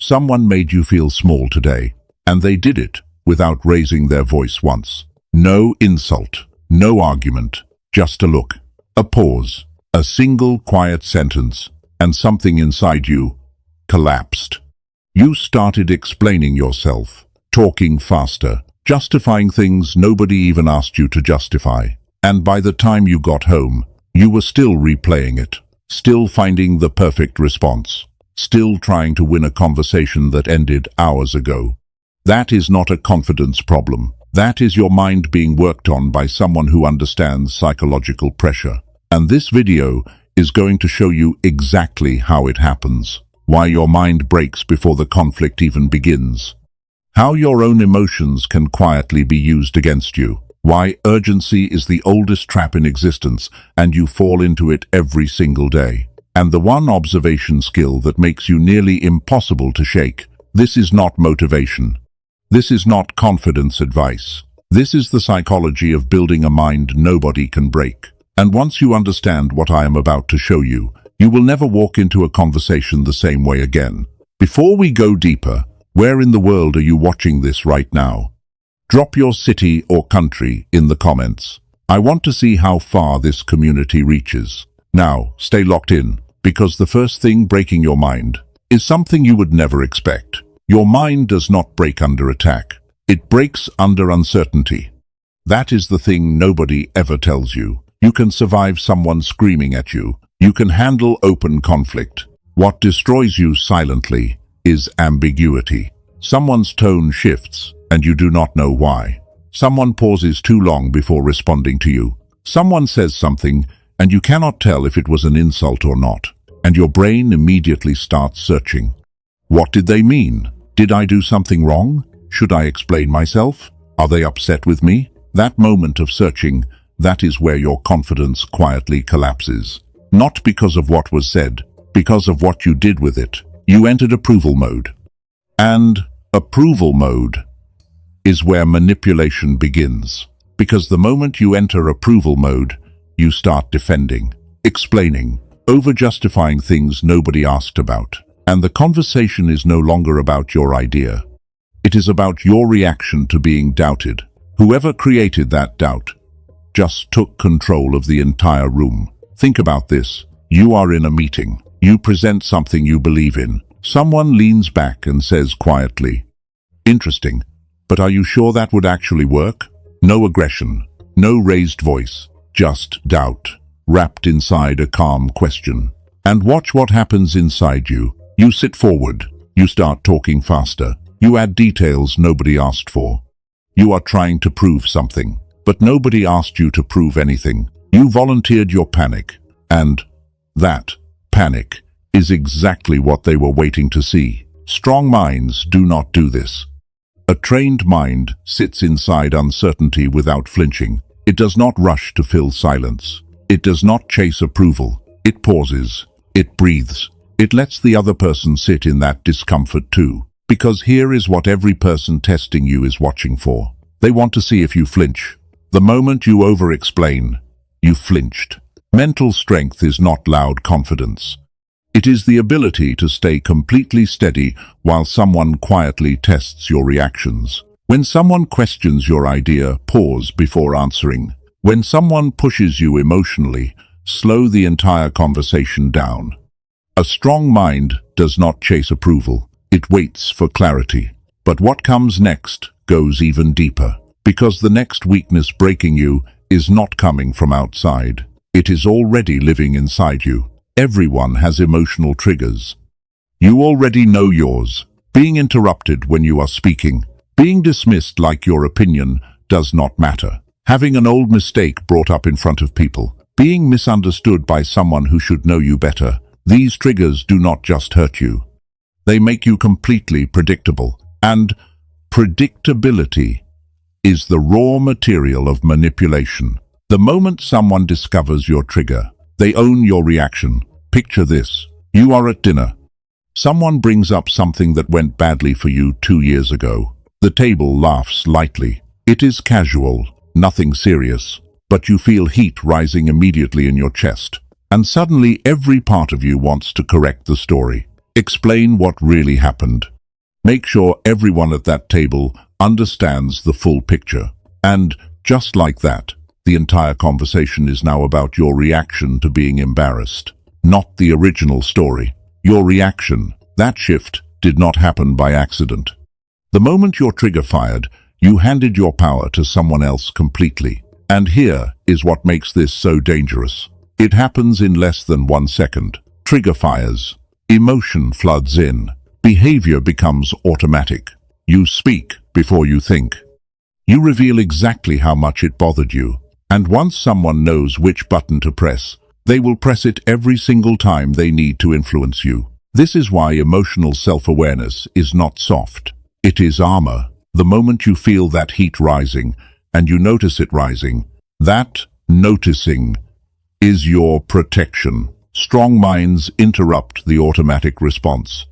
Someone made you feel small today, and they did it without raising their voice once. No insult, no argument, just a look, a pause, a single quiet sentence, and something inside you collapsed. You started explaining yourself, talking faster, justifying things nobody even asked you to justify. And by the time you got home, you were still replaying it, still finding the perfect response, still trying to win a conversation that ended hours ago. That is not a confidence problem. That is your mind being worked on by someone who understands psychological pressure. And this video is going to show you exactly how it happens, why your mind breaks before the conflict even begins, how your own emotions can quietly be used against you, why urgency is the oldest trap in existence and you fall into it every single day, and the one observation skill that makes you nearly impossible to shake. This is not motivation. This is not confidence advice. This is the psychology of building a mind nobody can break. And once you understand what I am about to show you, you will never walk into a conversation the same way again. Before we go deeper, where in the world are you watching this right now? Drop your city or country in the comments. I want to see how far this community reaches. Now, stay locked in, because the first thing breaking your mind is something you would never expect. Your mind does not break under attack. It breaks under uncertainty. That is the thing nobody ever tells you. You can survive someone screaming at you. You can handle open conflict. What destroys you silently is ambiguity. Someone's tone shifts, and you do not know why. Someone pauses too long before responding to you. Someone says something, and you cannot tell if it was an insult or not, and your brain immediately starts searching. What did they mean? Did I do something wrong? Should I explain myself? Are they upset with me? That moment of searching, that is where your confidence quietly collapses. Not because of what was said, because of what you did with it. You entered approval mode. And approval mode is where manipulation begins. Because the moment you enter approval mode, you start defending, explaining, over-justifying things nobody asked about. And the conversation is no longer about your idea. It is about your reaction to being doubted. Whoever created that doubt just took control of the entire room. Think about this. You are in a meeting. You present something you believe in. Someone leans back and says quietly, "Interesting, but are you sure that would actually work?" No aggression, no raised voice, just doubt, wrapped inside a calm question. And watch what happens inside you. You sit forward. You start talking faster. You add details nobody asked for. You are trying to prove something, but nobody asked you to prove anything. You volunteered your panic, and that panic is exactly what they were waiting to see. Strong minds do not do this. A trained mind sits inside uncertainty without flinching. It does not rush to fill silence. It does not chase approval. It pauses. It breathes. It lets the other person sit in that discomfort too. Because here is what every person testing you is watching for. They want to see if you flinch. The moment you over-explain, you flinched. Mental strength is not loud confidence. It is the ability to stay completely steady while someone quietly tests your reactions. When someone questions your idea, pause before answering. When someone pushes you emotionally, slow the entire conversation down. A strong mind does not chase approval. It waits for clarity. But what comes next goes even deeper. Because the next weakness breaking you is not coming from outside. It is already living inside you. Everyone has emotional triggers. You already know yours. Being interrupted when you are speaking, being dismissed like your opinion does not matter. Having an old mistake brought up in front of people, being misunderstood by someone who should know you better. These triggers do not just hurt you. They make you completely predictable. And predictability is the raw material of manipulation. The moment someone discovers your trigger, they own your reaction. Picture this. You are at dinner. Someone brings up something that went badly for you 2 years ago. The table laughs lightly. It is casual, nothing serious, but you feel heat rising immediately in your chest. And suddenly every part of you wants to correct the story. Explain what really happened. Make sure everyone at that table understands the full picture. And just like that, the entire conversation is now about your reaction to being embarrassed, not the original story. Your reaction, that shift, did not happen by accident. The moment your trigger fired, you handed your power to someone else completely. And here is what makes this so dangerous. It happens in less than 1 second. Trigger fires. Emotion floods in. Behavior becomes automatic. You speak before you think. You reveal exactly how much it bothered you. And once someone knows which button to press, they will press it every single time they need to influence you. This is why emotional self-awareness is not soft. It is armor. The moment you feel that heat rising, and you notice it rising, that noticing is your protection. Strong minds interrupt the automatic response.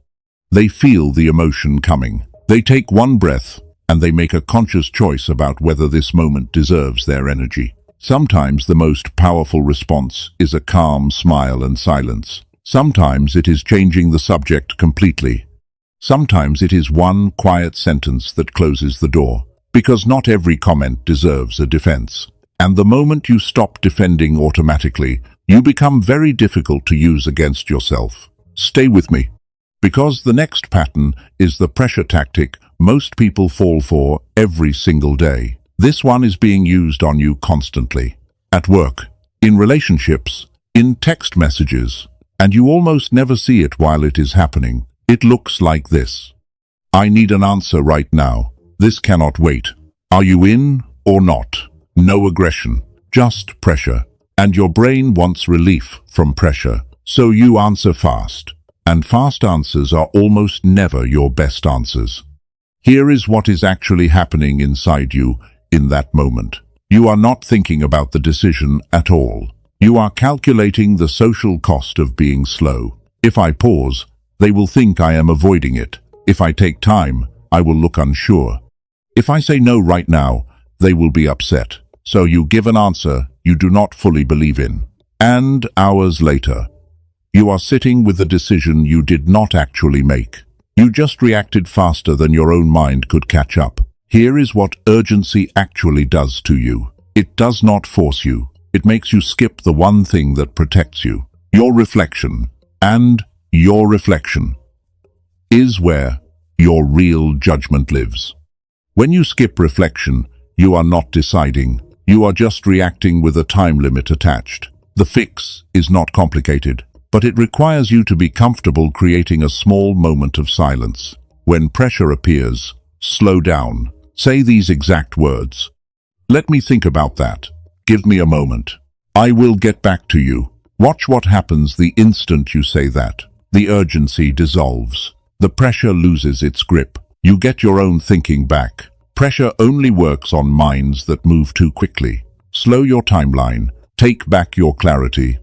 They feel the emotion coming. They take one breath, and they make a conscious choice about whether this moment deserves their energy. Sometimes the most powerful response is a calm smile and silence. Sometimes it is changing the subject completely. Sometimes it is one quiet sentence that closes the door, because not every comment deserves a defense. And the moment you stop defending automatically, you become very difficult to use against yourself. Stay with me, because the next pattern is the pressure tactic most people fall for every single day. This one is being used on you constantly. At work, in relationships, in text messages, and you almost never see it while it is happening. It looks like this. I need an answer right now. This cannot wait. Are you in or not? No aggression, just pressure. And your brain wants relief from pressure, so you answer fast. And fast answers are almost never your best answers. Here is what is actually happening inside you in that moment. You are not thinking about the decision at all. You are calculating the social cost of being slow. If I pause, they will think I am avoiding it. If I take time, I will look unsure. If I say no right now, they will be upset. So you give an answer you do not fully believe in. And hours later, you are sitting with a decision you did not actually make. You just reacted faster than your own mind could catch up. Here is what urgency actually does to you. It does not force you. It makes you skip the one thing that protects you. Your reflection. And your reflection is where your real judgment lives. When you skip reflection, you are not deciding. You are just reacting with a time limit attached. The fix is not complicated, but it requires you to be comfortable creating a small moment of silence. When pressure appears, slow down. Say these exact words. Let me think about that. Give me a moment. I will get back to you. Watch what happens the instant you say that. The urgency dissolves. The pressure loses its grip. You get your own thinking back. Pressure only works on minds that move too quickly. Slow your timeline. Take back your clarity.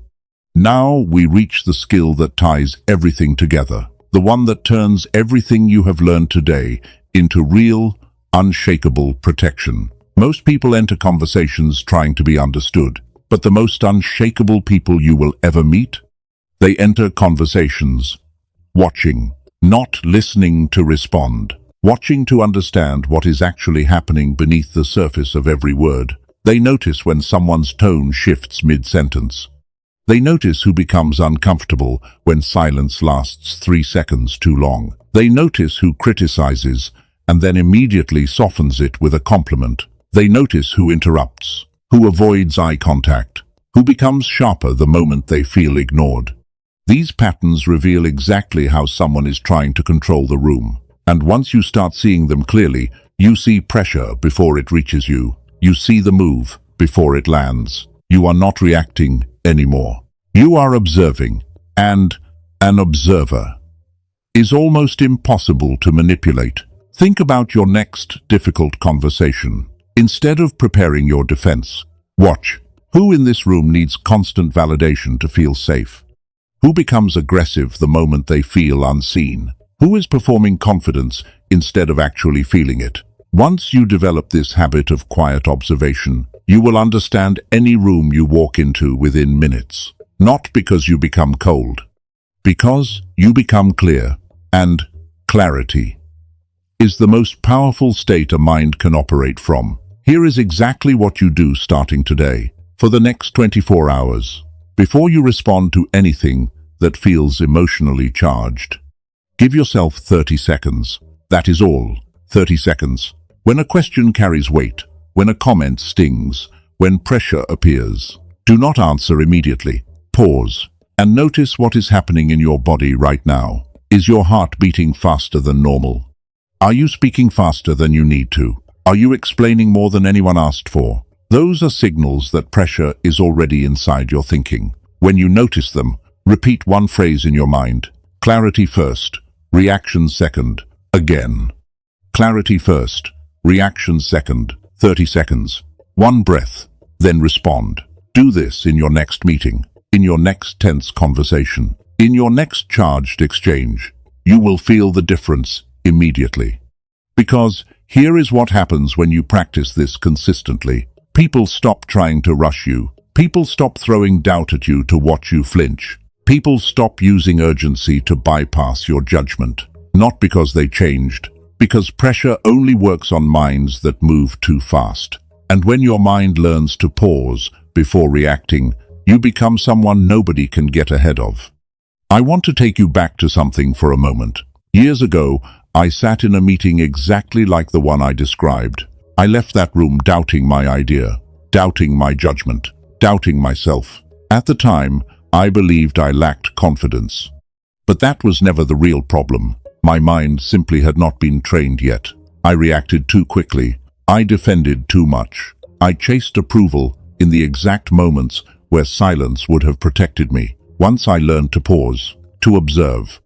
Now we reach the skill that ties everything together. The one that turns everything you have learned today into real, unshakable protection. Most people enter conversations trying to be understood, but the most unshakable people you will ever meet, they enter conversations watching, not listening to respond. Watching to understand what is actually happening beneath the surface of every word. They notice when someone's tone shifts mid-sentence. They notice who becomes uncomfortable when silence lasts 3 seconds too long. They notice who criticizes and then immediately softens it with a compliment. They notice who interrupts, who avoids eye contact, who becomes sharper the moment they feel ignored. These patterns reveal exactly how someone is trying to control the room. And once you start seeing them clearly, you see pressure before it reaches you. You see the move before it lands. You are not reacting anymore. You are observing, and an observer is almost impossible to manipulate. Think about your next difficult conversation. Instead of preparing your defense, watch. Who in this room needs constant validation to feel safe? Who becomes aggressive the moment they feel unseen? Who is performing confidence instead of actually feeling it? Once you develop this habit of quiet observation, you will understand any room you walk into within minutes. Not because you become cold, because you become clear, and clarity is the most powerful state a mind can operate from. Here is exactly what you do starting today, for the next 24 hours. Before you respond to anything that feels emotionally charged, give yourself 30 seconds. That is all. 30 seconds. When a question carries weight, when a comment stings, when pressure appears, do not answer immediately. Pause and notice what is happening in your body right now. Is your heart beating faster than normal? Are you speaking faster than you need to? Are you explaining more than anyone asked for? Those are signals that pressure is already inside your thinking. When you notice them, repeat one phrase in your mind. Clarity first, reaction second. Again. Clarity first, reaction second. 30 seconds. One breath, then respond. Do this in your next meeting, in your next tense conversation, in your next charged exchange. You will feel the difference immediately. Because here is what happens when you practice this consistently. People stop trying to rush you. People stop throwing doubt at you to watch you flinch. People stop using urgency to bypass your judgment. Not because they changed, because pressure only works on minds that move too fast. And when your mind learns to pause before reacting, you become someone nobody can get ahead of. I want to take you back to something for a moment. Years ago, I sat in a meeting exactly like the one I described. I left that room doubting my idea, doubting my judgment, doubting myself. At the time, I believed I lacked confidence. But that was never the real problem. My mind simply had not been trained yet. I reacted too quickly. I defended too much. I chased approval in the exact moments where silence would have protected me. Once I learned to pause, to observe,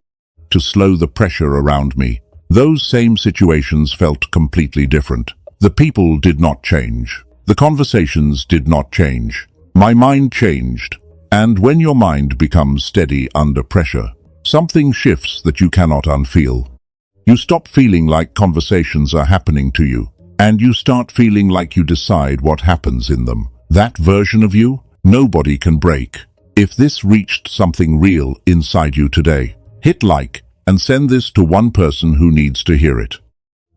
to slow the pressure around me, those same situations felt completely different. The people did not change. The conversations did not change. My mind changed. And when your mind becomes steady under pressure, something shifts that you cannot unfeel. You stop feeling like conversations are happening to you, and you start feeling like you decide what happens in them. That version of you, nobody can break. If this reached something real inside you today, hit like and send this to one person who needs to hear it.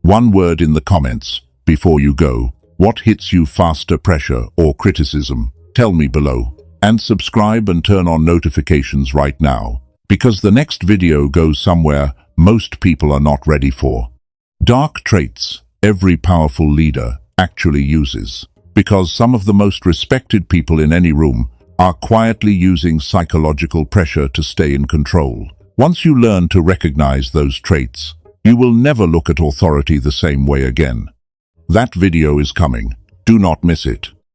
One word in the comments before you go. What hits you faster, pressure or criticism? Tell me below. And subscribe and turn on notifications right now, because the next video goes somewhere most people are not ready for. Dark traits every powerful leader actually uses, because some of the most respected people in any room are quietly using psychological pressure to stay in control. Once you learn to recognize those traits, you will never look at authority the same way again. That video is coming. Do not miss it.